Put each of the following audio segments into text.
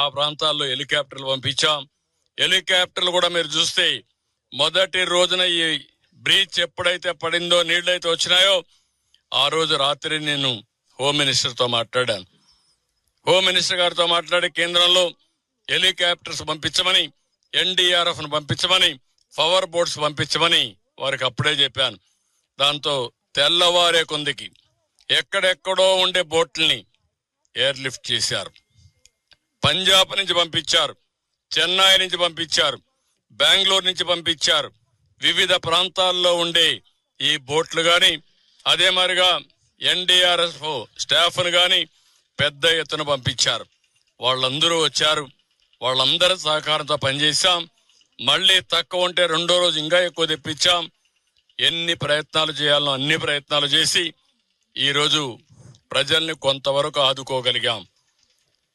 ఆ ప్రాంతాల్లో హెలికాప్టర్లు పంపించాం. హెలికాప్టర్లు కూడా మీరు చూస్తే మొదటి రోజున ఈ బ్రీచ్ ఎప్పుడైతే పడిందో, నీళ్లైతే వచ్చినాయో, ఆ రోజు రాత్రి నేను హోమ్ మినిస్టర్తో మాట్లాడాను. హోమ్ మినిస్టర్ గారితో మాట్లాడి కేంద్రంలో హెలికాప్టర్స్ పంపించమని, NDRF ను పంపించమని, పవర్ బోట్స్ పంపించమని వారికి అప్పుడే చెప్పాను. దాంతో తెల్లవారే కొందికి ఎక్కడెక్కడో ఉండే బోట్లని ఎయిర్ లిఫ్ట్ చేశారు. పంజాబ్ నుంచి పంపించారు, చెన్నై నుంచి పంపించారు, బెంగళూరు నుంచి పంపించారు. వివిధ ప్రాంతాల్లో ఉండే ఈ బోట్లు గాని, అదే మరిగా NDRF స్టాఫ్ ను గాని పెద్ద ఎత్తున పంపించారు. వాళ్ళందరూ వచ్చారు. వాళ్ళందరి సహకారంతో పనిచేశాం. మళ్లీ తక్కువ ఉంటే రెండో రోజు ఇంకా ఎక్కువ తెప్పించాం. ఎన్ని ప్రయత్నాలు చేయాలనో అన్ని ప్రయత్నాలు చేసి ఈరోజు ప్రజల్ని కొంతవరకు ఆదుకోగలిగాం.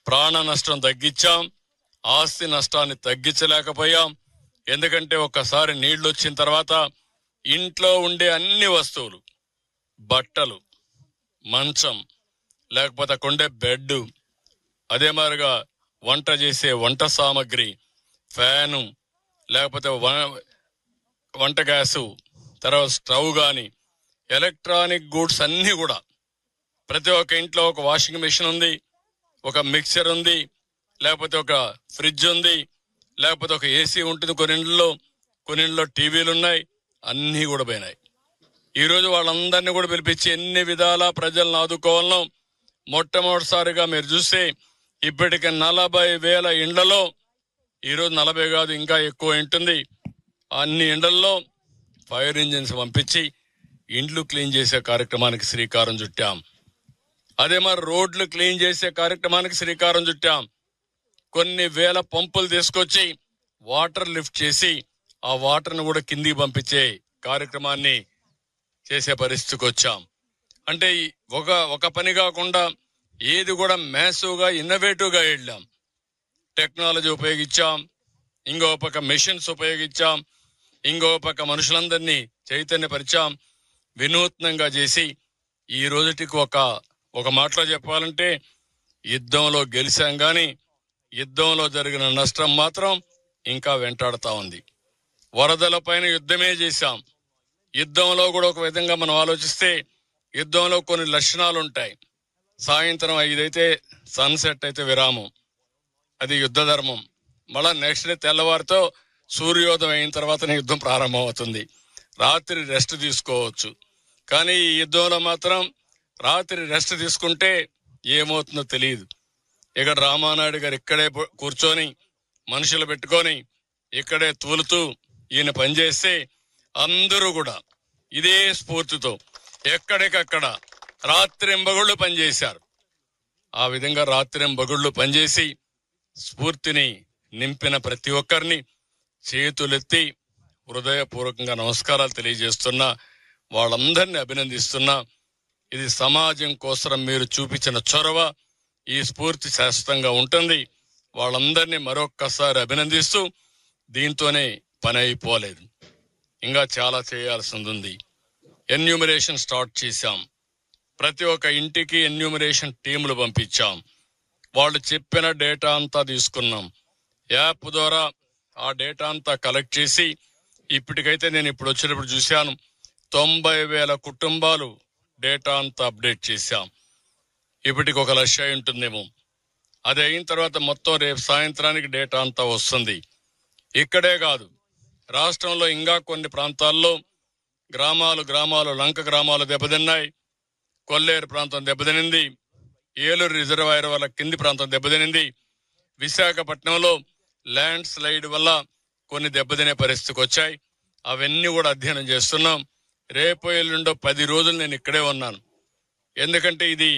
ప్రాణ నష్టం తగ్గించాం, ఆస్తి నష్టాన్ని తగ్గించలేకపోయాం. ఎందుకంటే ఒక్కసారి నీళ్లు వచ్చిన తర్వాత ఇంట్లో ఉండే అన్ని వస్తువులు, బట్టలు, మంచం, లేకపోతే కొండే బెడ్, అదే మాదిరిగా వంట చేసే వంట సామాగ్రి, ఫ్యాను, లేకపోతే వంట గ్యాసు, తర్వాత స్టవ్ గాని, ఎలక్ట్రానిక్ గూడ్స్ అన్ని కూడా ప్రతి ఒక్క ఇంట్లో ఒక వాషింగ్ మెషిన్ ఉంది, ఒక మిక్సర్ ఉంది, లేకపోతే ఒక ఫ్రిడ్జ్ ఉంది, లేకపోతే ఒక ఏసీ ఉంటుంది. కొన్నింట్లో టీవీలు ఉన్నాయి. అన్ని కూడా పోయినాయి. ఈ రోజు వాళ్ళందరినీ కూడా పిలిపించి ఎన్ని విధాలా ప్రజలను ఆదుకోవాలనో మొట్టమొదటిసారిగా మీరు చూస్తే ఇప్పటికి 40,000 ఇండ్లలో, ఈరోజు 40 కాదు ఇంకా ఎక్కువ ఉంటుంది, అన్ని ఇండ్లలో ఫైర్ ఇంజిన్స్ పంపించి ఇండ్లు క్లీన్ చేసే కార్యక్రమానికి శ్రీకారం చుట్టాం. అదే మరి రోడ్లు క్లీన్ చేసే కార్యక్రమానికి శ్రీకారం చుట్టాం. కొన్ని వేల పంపులు తీసుకొచ్చి వాటర్ లిఫ్ట్ చేసి ఆ వాటర్ ను కూడా కిందికి పంపించే కార్యక్రమాన్ని చేసే పరిస్థితికి వచ్చాం. అంటే ఒక పని కాకుండా ఏది కూడా మ్యాసివ్ గా, ఇన్నోవేటివ్ గా వెళ్ళాం. టెక్నాలజీ ఉపయోగించాం, ఇంకో పక్క మెషిన్స్ ఉపయోగించాం, ఇంకో పక్క మనుషులందరినీ చైతన్యపరిచాం, వినూత్నంగా చేసి ఈ రోజుటికి ఒక మాటలో చెప్పాలంటే యుద్ధంలో గెలిచాం గాని యుద్ధంలో జరిగిన నష్టం మాత్రం ఇంకా వెంటాడుతా ఉంది. వరదల పైన యుద్ధమే చేశాం. యుద్ధంలో కూడా ఒక విధంగా మనం ఆలోచిస్తే యుద్ధంలో కొన్ని లక్షణాలు ఉంటాయి. సాయంత్రం 5 అయితే సన్సెట్ అయితే విరామం, అది యుద్ధ ధర్మం. మళ్ళా నెక్స్ట్ డే తెల్లవారితో సూర్యోదయం అయిన తర్వాత యుద్ధం ప్రారంభం అవుతుంది. రాత్రి రెస్ట్ తీసుకోవచ్చు. కానీ ఈ యుద్ధంలో మాత్రం రాత్రి రెస్ట్ తీసుకుంటే ఏమవుతుందో తెలియదు. ఇక్కడ రామానాయుడు గారు ఇక్కడే కూర్చొని మనుషులు పెట్టుకొని ఇక్కడే తూలుతూ ఈయన పనిచేస్తే అందరూ కూడా ఇదే స్ఫూర్తితో ఎక్కడికక్కడ రాత్రింబగుళ్ళు పనిచేశారు. ఆ విధంగా రాత్రింబగుళ్ళు పనిచేసి స్ఫూర్తిని నింపిన ప్రతి ఒక్కరిని చేతులెత్తి హృదయపూర్వకంగా నమస్కారాలు తెలియజేస్తున్నా, వాళ్ళందరినీ అభినందిస్తున్నా. ఇది సమాజం కోసం మీరు చూపించిన చొరవ, ఈ స్ఫూర్తి శాశ్వతంగా ఉంటుంది. వాళ్ళందరినీ మరొక్కసారి అభినందిస్తూ, దీంతోనే పని అయిపోలేదు, ఇంకా చాలా చేయాల్సింది ఉంది. ఎన్యూమరేషన్ స్టార్ట్ చేశాం. ప్రతి ఒక్క ఇంటికి ఎన్యూమరేషన్ టీములు పంపించాం. వాళ్ళు చెప్పిన డేటా అంతా తీసుకున్నాం. యాప్ ద్వారా ఆ డేటా అంతా కలెక్ట్ చేసి ఇప్పటికైతే నేను ఇప్పుడు వచ్చినప్పుడు చూశాను 90,000 కుటుంబాలు డేటా అంతా అప్డేట్ చేశాం. ఇప్పటికి 1 లక్ష ఉంటుందేమో. అది అయిన తర్వాత మొత్తం రేపు సాయంత్రానికి డేటా అంతా వస్తుంది. ఇక్కడే కాదు, రాష్ట్రంలో ఇంకా కొన్ని ప్రాంతాల్లో గ్రామాలు లంక గ్రామాలు దెబ్బతిన్నాయి. కొల్లేరు ప్రాంతం దెబ్బతినింది. ఏలూరు రిజర్వాయర్ వల్ల కింది ప్రాంతం దెబ్బతినింది. విశాఖపట్నంలో ల్యాండ్ స్లైడ్ వల్ల కొన్ని దెబ్బతినే పరిస్థితికి వచ్చాయి. అవన్నీ కూడా అధ్యయనం చేస్తున్నాం. రేపు ఎల్లుండో 10 రోజులు నేను ఇక్కడే ఉన్నాను. ఎందుకంటే ఇది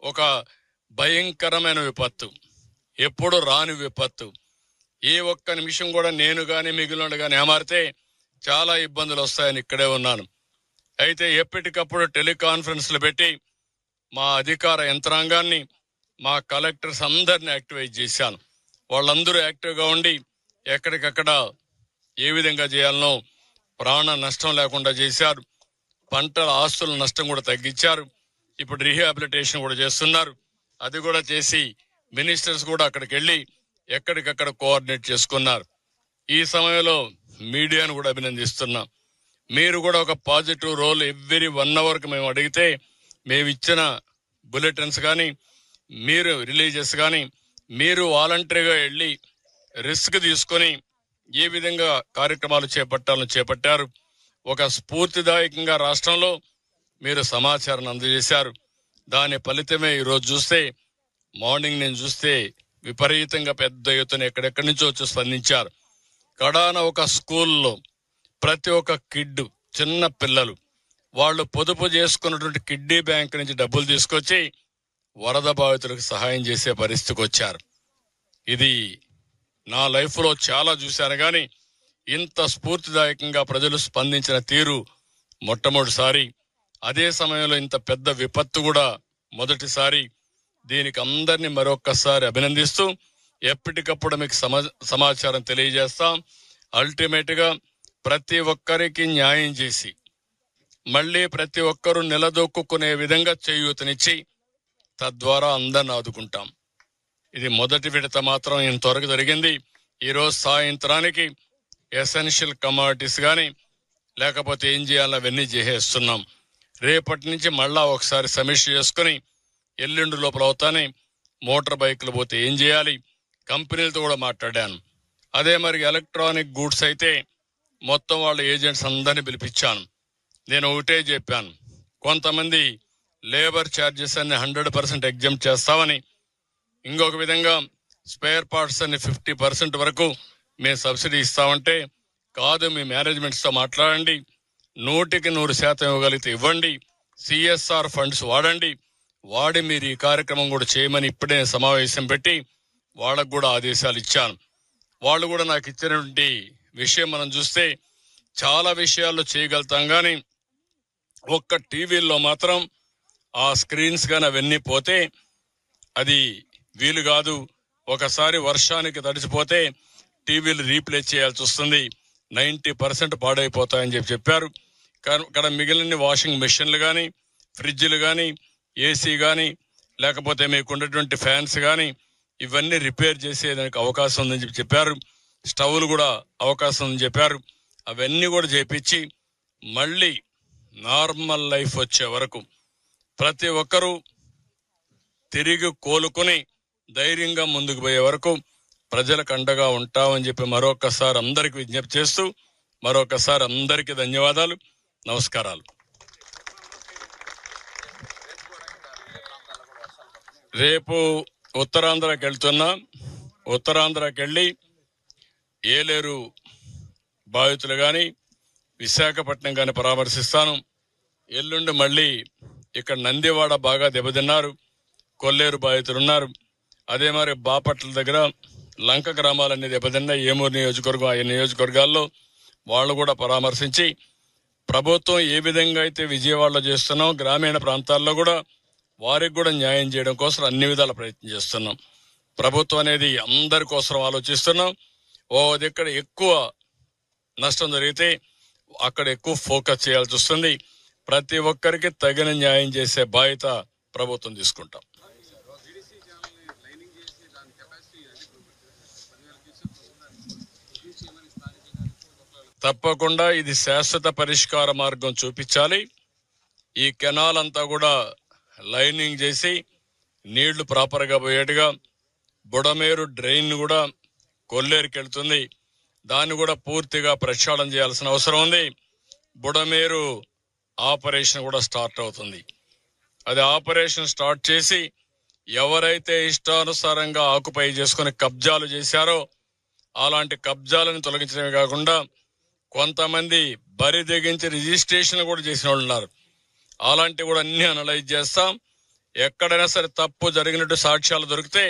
ఒక భయంకరమైన విపత్తు, ఎప్పుడు రాని విపత్తు. ఏ ఒక్క నిమిషం కూడా నేను గాని మిగిలిన గాని ఏమారితే చాలా ఇబ్బందులు వస్తాయని ఇక్కడే ఉన్నాను. అయితే ఎప్పటికప్పుడు టెలికాన్ఫరెన్స్లు పెట్టి మా అధికార యంత్రాంగాన్ని, మా కలెక్టర్స్ అందరినీ యాక్టివేట్ చేశాను. వాళ్ళందరూ యాక్టివ్గా ఉండి ఎక్కడికక్కడ ఏ విధంగా చేయాలనో ప్రాణ నష్టం లేకుండా చేశారు. పంటల ఆస్తుల నష్టం కూడా తగ్గించారు. ఇప్పుడు రీహాబిలిటేషన్ కూడా చేస్తున్నారు. అది కూడా చేసి మినిస్టర్స్ కూడా అక్కడికి వెళ్లి ఎక్కడికక్కడ కోఆర్డినేట్ చేసుకున్నారు. ఈ సమయంలో మీడియాను కూడా అభినందిస్తున్నాం. మీరు కూడా ఒక పాజిటివ్ రోల్ ఎవ్రీ 1 అవర్కి మేము అడిగితే మేము ఇచ్చిన బులెటిన్స్ కానీ మీరు రిలీజెస్ కానీ మీరు వాలంటరీగా వెళ్లి రిస్క్ తీసుకొని ఏ విధంగా కార్యక్రమాలు చేపట్టాలని చేపట్టారు. ఒక స్ఫూర్తిదాయకంగా రాష్ట్రంలో మీరు సమాచారాన్ని అందజేశారు. దాని ఫలితమే ఈరోజు చూస్తే మార్నింగ్ నేను చూస్తే విపరీతంగా పెద్ద ఎత్తున ఎక్కడెక్కడి నుంచో వచ్చి స్పందించారు. కడాన ఒక స్కూల్లో ప్రతి ఒక్క కిడ్ చిన్న పిల్లలు వాళ్ళు పొదుపు చేసుకున్నటువంటి కిడ్నీ బ్యాంక్ నుంచి డబ్బులు తీసుకొచ్చి వరద బాధితులకు సహాయం చేసే పరిస్థితికి వచ్చారు. ఇది నా లైఫ్ లో చాలా చూశాను కానీ ఇంత స్ఫూర్తిదాయకంగా ప్రజలు స్పందించిన తీరు మొట్టమొదటిసారి. అదే సమయంలో ఇంత పెద్ద విపత్తు కూడా మొదటిసారి. దీనికి అందరినీ మరొక్కసారి అభినందిస్తూ ఎప్పటికప్పుడు మీకు సమాచారం తెలియజేస్తాం. అల్టిమేట్ గా ప్రతి ఒక్కరికి న్యాయం చేసి మళ్లీ ప్రతి ఒక్కరూ నిలదొక్కునే విధంగా చేయూతనిచ్చి తద్వారా అందరిని ఆదుకుంటాం. ఇది మొదటి విడత మాత్రం ఇంతవరకు జరిగింది. ఈరోజు సాయంత్రానికి ఎసెన్షియల్ కమాడిటీస్ గాని లేకపోతే ఏం చేయాలో అవన్నీ చేసేస్తున్నాం. రేపటి నుంచి మళ్ళా ఒకసారి సమీక్ష చేసుకుని ఎల్లుండి లోపల అవుతానే మోటార్ బైకులు పోతే ఏం చేయాలి కంపెనీలతో కూడా మాట్లాడాను. అదే మరి ఎలక్ట్రానిక్ గూడ్స్ అయితే మొత్తం వాళ్ళ ఏజెంట్స్ అందరినీ పిలిపించాను. నేను ఒకటే చెప్పాను, కొంతమంది లేబర్ ఛార్జెస్ అన్ని 100% ఎగ్జామ్ చేస్తామని, ఇంకొక విధంగా స్పేర్ పార్ట్స్ అన్ని 50% వరకు మేము సబ్సిడీ ఇస్తామంటే కాదు, మీ మేనేజ్మెంట్స్ తో మాట్లాడండి, 100% ఇవ్వగలిగితే ఇవ్వండి, CSR ఫండ్స్ వాడి మీరు ఈ కార్యక్రమం కూడా చేయమని ఇప్పుడే సమావేశం పెట్టి వాళ్ళకు కూడా ఆదేశాలు ఇచ్చాను. వాళ్ళు కూడా నాకు ఇచ్చినటువంటి విషయం మనం చూస్తే చాలా విషయాల్లో చేయగలుగుతాం కానీ ఒక్క టీవీల్లో మాత్రం ఆ స్క్రీన్స్ కానీ అవన్నీ పోతే అది వీలు కాదు. ఒకసారి వర్షానికి తడిచిపోతే టీవీలు రీప్లేస్ చేయాల్సి వస్తుంది, 90% పాడైపోతాయని చెప్పారు. ఇక్కడ మిగిలిన వాషింగ్ మెషిన్లు కానీ ఫ్రిడ్జ్లు కానీ ఏసీ కానీ లేకపోతే మీకు ఉన్నటువంటి ఫ్యాన్స్ కానీ ఇవన్నీ రిపేర్ చేసేదానికి అవకాశం ఉందని చెప్పారు. స్టవ్లు కూడా అవకాశం ఉందని చెప్పారు. అవన్నీ కూడా చేపించి మళ్ళీ నార్మల్ లైఫ్ వచ్చే వరకు ప్రతి ఒక్కరూ తిరిగి కోలుకుని ధైర్యంగా ముందుకు పోయే వరకు ప్రజలకు అండగా ఉంటామని చెప్పి మరొకసారి అందరికి విజ్ఞప్తి చేస్తూ మరొకసారి అందరికీ ధన్యవాదాలు, నమస్కారాలు. రేపు ఉత్తరాంధ్రకి వెళ్తున్నా. ఉత్తరాంధ్రకి వెళ్ళి ఏలేరు బాధితులు గాని విశాఖపట్నం గాని పరామర్శిస్తాను. ఎల్లుండి మళ్ళీ ఇక్కడ నందివాడ బాగా దెబ్బతిన్నారు, కొల్లేరు బాధితులున్నారు. అదే మరి బాపట్ల దగ్గర లంక గ్రామాలన్నీ దెబ్బతిన్నాయి. ఏమూరు నియోజకవర్గం ఆ నియోజకవర్గాల్లో వాళ్ళు కూడా పరామర్శించి ప్రభుత్వం ఏ విధంగా అయితే విజయవాడలో చేస్తున్నాం గ్రామీణ ప్రాంతాల్లో కూడా వారికి కూడా న్యాయం చేయడం కోసం అన్ని విధాల ప్రయత్నం చేస్తున్నాం. ప్రభుత్వం అనేది అందరి కోసం ఆలోచిస్తున్నాం. దగ్గర ఎక్కువ నష్టం జరిగితే అక్కడ ఎక్కువ ఫోకస్ చేయాల్సి వస్తుంది. ప్రతి ఒక్కరికి తగిన న్యాయం చేసే బాధ్యత ప్రభుత్వం తీసుకుంటాం. తప్పకుండా ఇది శాశ్వత పరిష్కార మార్గం చూపించాలి. ఈ కెనాల్ అంతా కూడా లైనింగ్ చేసి నీళ్లు ప్రాపర్ గా పోయేట్టుగా బుడమేరు డ్రైన్ కూడా కొల్లేరుకి వెళ్తుంది, దాన్ని కూడా పూర్తిగా ప్రక్షాళన చేయాల్సిన అవసరం ఉంది. బుడమేరు ఆపరేషన్ కూడా స్టార్ట్ అవుతుంది. అది ఆపరేషన్ స్టార్ట్ చేసి ఎవరైతే ఇష్టానుసారంగా ఆక్యుపై చేసుకుని కబ్జాలు చేశారో అలాంటి కబ్జాలను తొలగించడమే కాకుండా కొంతమంది బరి తెగించి రిజిస్ట్రేషన్ కూడా చేసిన వాళ్ళు ఉన్నారు. అలాంటివి కూడా అన్ని అనలైజ్ చేస్తాం. ఎక్కడైనా సరే తప్పు జరిగినట్టు సాక్ష్యాలు దొరికితే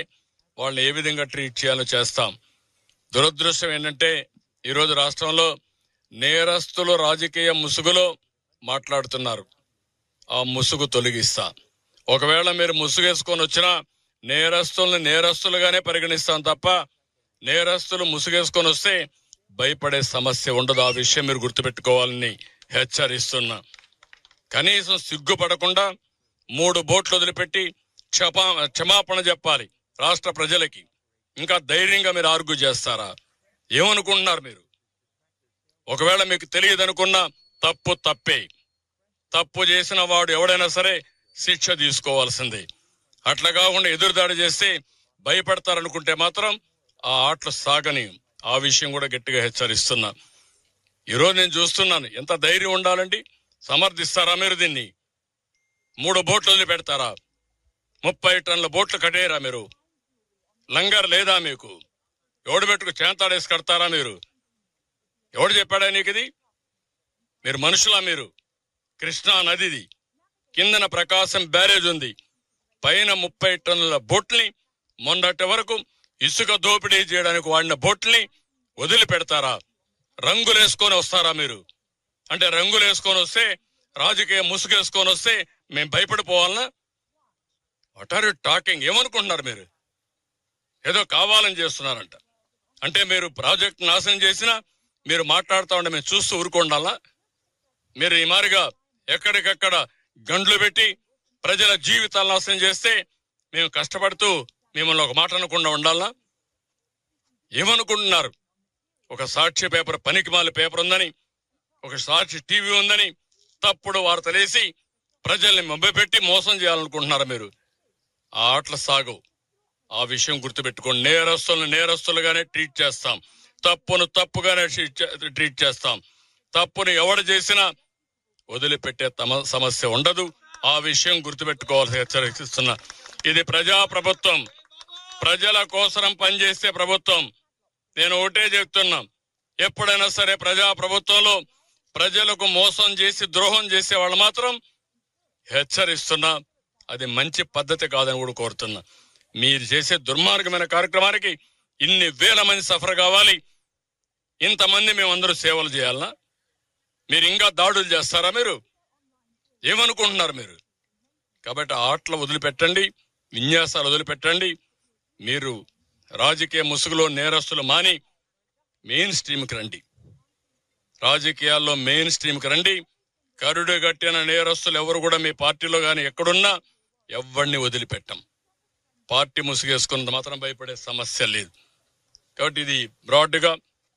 వాళ్ళని ఏ విధంగా ట్రీట్ చేయాలో చేస్తాం. దురదృష్టం ఏంటంటే ఈరోజు రాష్ట్రంలో నేరస్తులు రాజకీయ ముసుగులో మాట్లాడుతున్నారు. ఆ ముసుగు తొలగిస్తా. ఒకవేళ మీరు ముసుగేసుకొని వచ్చినా నేరస్తుల్ని నేరస్తులుగానే పరిగణిస్తాం తప్ప నేరస్తులు ముసుగేసుకొని వస్తే భయపడే సమస్య ఉండదు. ఆ విషయం మీరు గుర్తుపెట్టుకోవాలని హెచ్చరిస్తున్నా. కనీసం సిగ్గుపడకుండా 3 బోట్లు వదిలిపెట్టి క్షమాపణ చెప్పాలి. రాష్ట్ర ప్రజలకి ఇంకా ధైర్యంగా మీరు ఆర్గ్యూ చేస్తారా? ఏమనుకుంటున్నారు మీరు? ఒకవేళ మీకు తెలియదనుకున్నా తప్పు తప్పే. తప్పు చేసిన వాడు ఎవడైనా సరే శిక్ష తీసుకోవాల్సిందే. అట్లా కాకుండా ఎదురుదాడి చేస్తే భయపడతారనుకుంటే మాత్రం ఆ ఆటలు సాగని. ఆ విషయం కూడా గట్టిగా హెచ్చరిస్తున్నా. ఈరోజు నేను చూస్తున్నాను, ఎంత ధైర్యం ఉండాలండి. సమర్థిస్తారా మీరు దీన్ని? 3 బోట్లు వదిలిపెడతారా? 30 టన్నుల బోట్లు కట్టేయరా మీరు? లంగర్ లేదా మీకు? ఎవడు పెట్టుకు చేంతాడేసి కడతారా మీరు? ఎవడు చెప్పాడా నీకు ఇది? మీరు మనుషులా? మీరు కృష్ణా నదిది, కిందన ప్రకాశం బ్యారేజ్ ఉంది, పైన 30 టన్నుల బోట్ని మొన్నటి వరకు ఇసుక దోపిడీ చేయడానికి వాడిన బోట్ని వదిలిపెడతారా? రంగులేసుకొని వస్తారా మీరు? అంటే రంగులేసుకొని వస్తే, రాజకీయ ముసుగేసుకొని వస్తే మేము భయపడిపోవాలనా? What are you talking? ఏమనుకుంటున్నారు మీరు? ఏదో కావాలని చేస్తున్నారంట. అంటే మీరు ప్రాజెక్ట్ నాశనం చేసినా మీరు మాట్లాడుతూ ఉంటే మేము చూస్తూ ఊరుకోండాలా? మీరు ఈ మారిగా ఎక్కడికక్కడ గండ్లు పెట్టి ప్రజల జీవితాలు నాశనం చేస్తే మేము కష్టపడుతూ మిమ్మల్ని ఒక మాట అనకుండా ఉండాలా? ఏమనుకుంటున్నారు? ఒక సాక్షి పేపర్, పనికిమాలి పేపర్ ఉందని, ఒక సాక్షి టీవీ ఉందని తప్పుడు వార్తలేసి ప్రజల్ని మభ్యపెట్టి మోసం చేయాలనుకుంటున్నారా మీరు? ఆ ఆటలు సాగవు. ఆ విషయం గుర్తుపెట్టుకోండి. నేరస్తులను నేరస్తులుగానే ట్రీట్ చేస్తాం, తప్పును తప్పుగానే ట్రీట్ చేస్తాం. తప్పును ఎవడు చేసినా వదిలిపెట్టే సమస్య ఉండదు. ఆ విషయం గుర్తుపెట్టుకోవాల్సి హెచ్చరిస్తున్నా. ఇది ప్రజా ప్రభుత్వం, ప్రజల కోసం పనిచేసే ప్రభుత్వం. నేను ఒకటే చెప్తున్నా, ఎప్పుడైనా సరే ప్రజా ప్రభుత్వంలో ప్రజలకు మోసం చేసి ద్రోహం చేసే వాళ్ళు మాత్రం హెచ్చరిస్తున్నా, అది మంచి పద్ధతి కాదని కూడా కోరుతున్నా. మీరు చేసే దుర్మార్గమైన కార్యక్రమానికి ఇన్ని వేల మంది సఫర్ కావాలి, ఇంతమంది మేమందరూ సేవలు చేయాలనా? మీరు ఇంకా దాడులు చేస్తారా? మీరు ఏమనుకుంటున్నారు మీరు? కాబట్టి ఆటలు వదిలిపెట్టండి, విన్యాసాలు వదిలిపెట్టండి. మీరు రాజకీయ ముసుగులో నేరస్తులు మాని మెయిన్ స్ట్రీమ్కి రండి. రాజకీయాల్లో మెయిన్ స్ట్రీమ్కి రండి. కరుడు గట్టిన నేరస్తులు ఎవరు కూడా మీ పార్టీలో కానీ ఎక్కడున్నా ఎవరిని వదిలిపెట్టం. పార్టీ ముసుగేసుకున్నంత మాత్రం భయపడే సమస్య లేదు. కాబట్టి ఇది బ్రాడ్గా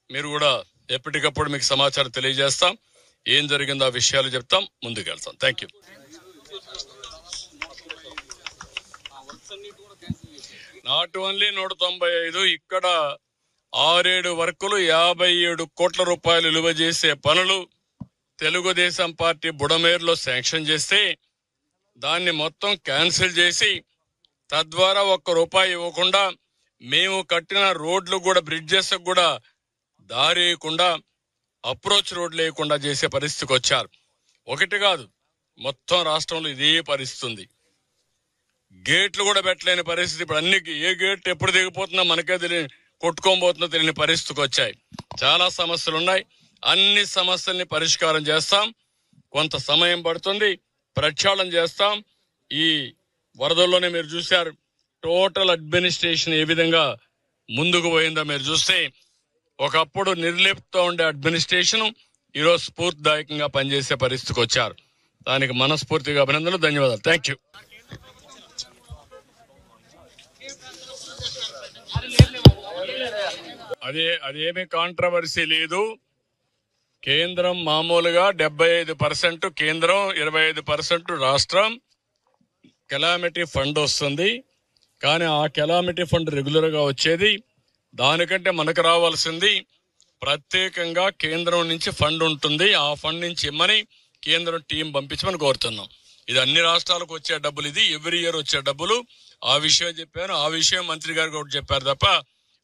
మీరు కూడా ఎప్పటికప్పుడు మీకు సమాచారం తెలియజేస్తాం. ఏం జరిగిందో ఆ విషయాలు చెప్తాం, ముందుకెళ్తాం. Thank you. నాట్ ఓన్లీ 195, ఇక్కడ 6-7 వర్కులు 57 కోట్ల రూపాయలు విలువ చేసే పనులు తెలుగుదేశం పార్టీ బుడమేరులో శాంక్షన్ చేస్తే దాన్ని మొత్తం క్యాన్సిల్ చేసి, తద్వారా ₹1 ఇవ్వకుండా మేము కట్టిన రోడ్లు కూడా, బ్రిడ్జెస్ కూడా దారి లేకుండా, అప్రోచ్ రోడ్లు లేకుండా చేసే పరిస్థితికి వచ్చారు. ఒకటి కాదు, మొత్తం రాష్ట్రంలో ఇదే పరిస్థితి ఉంది. గేట్లు కూడా పెట్టలేని పరిస్థితి. ఇప్పుడు అన్ని ఏ గేట్ ఎప్పుడు దిగిపోతుందో మనకే తెలియని, కొట్టుకోబోతుందో తెలియని పరిస్థితికి వచ్చాయి. చాలా సమస్యలు ఉన్నాయి. అన్ని సమస్యల్ని పరిష్కారం చేస్తాం. కొంత సమయం పడుతుంది, ప్రక్షాళన చేస్తాం. ఈ వరదల్లోనే మీరు చూశారు టోటల్ అడ్మినిస్ట్రేషన్ ఏ విధంగా ముందుకు పోయిందో మీరు చూస్తే, ఒకప్పుడు నిర్లిప్తో ఉండే అడ్మినిస్ట్రేషన్ ఈరోజు స్ఫూర్తిదాయకంగా పనిచేసే పరిస్థితికి వచ్చారు. దానికి మనస్ఫూర్తిగా అభినందనలు, ధన్యవాదాలు. Thank you. అదేమీ కాంట్రవర్సీ లేదు. కేంద్రం మామూలుగా 75% కేంద్రం, 25% రాష్ట్రం కెలామిటీ ఫండ్ వస్తుంది. కానీ ఆ కెలామిటీ ఫండ్ రెగ్యులర్ గా వచ్చేది, దానికంటే మనకు రావాల్సింది ప్రత్యేకంగా కేంద్రం నుంచి ఫండ్ ఉంటుంది. ఆ ఫండ్ నుంచి ఇమ్మని కేంద్రం టీం పంపించమని కోరుతున్నాం. ఇది అన్ని రాష్ట్రాలకు వచ్చే డబ్బులు, ఇది ఎవ్రీ ఇయర్ వచ్చే డబ్బులు. ఆ విషయం చెప్పాను, ఆ విషయం మంత్రి గారు కూడా చెప్పారు తప్ప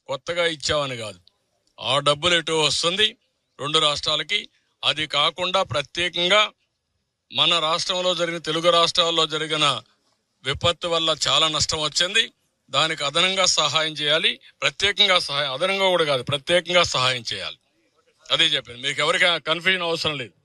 కొత్తగా ఇచ్చామని కాదు. ఆ డబ్బులు ఎటు వస్తుంది 2 రాష్ట్రాలకి. అది కాకుండా ప్రత్యేకంగా మన రాష్ట్రంలో జరిగిన, తెలుగు రాష్ట్రాల్లో జరిగిన విపత్తు వల్ల చాలా నష్టం వచ్చింది. దానికి అదనంగా సహాయం చేయాలి. ప్రత్యేకంగా సహాయం, అదనంగా కూడా కాదు, ప్రత్యేకంగా సహాయం చేయాలి. అదే చెప్పాను. మీకు ఎవరికైనా కన్ఫ్యూజన్ అవసరం లేదు.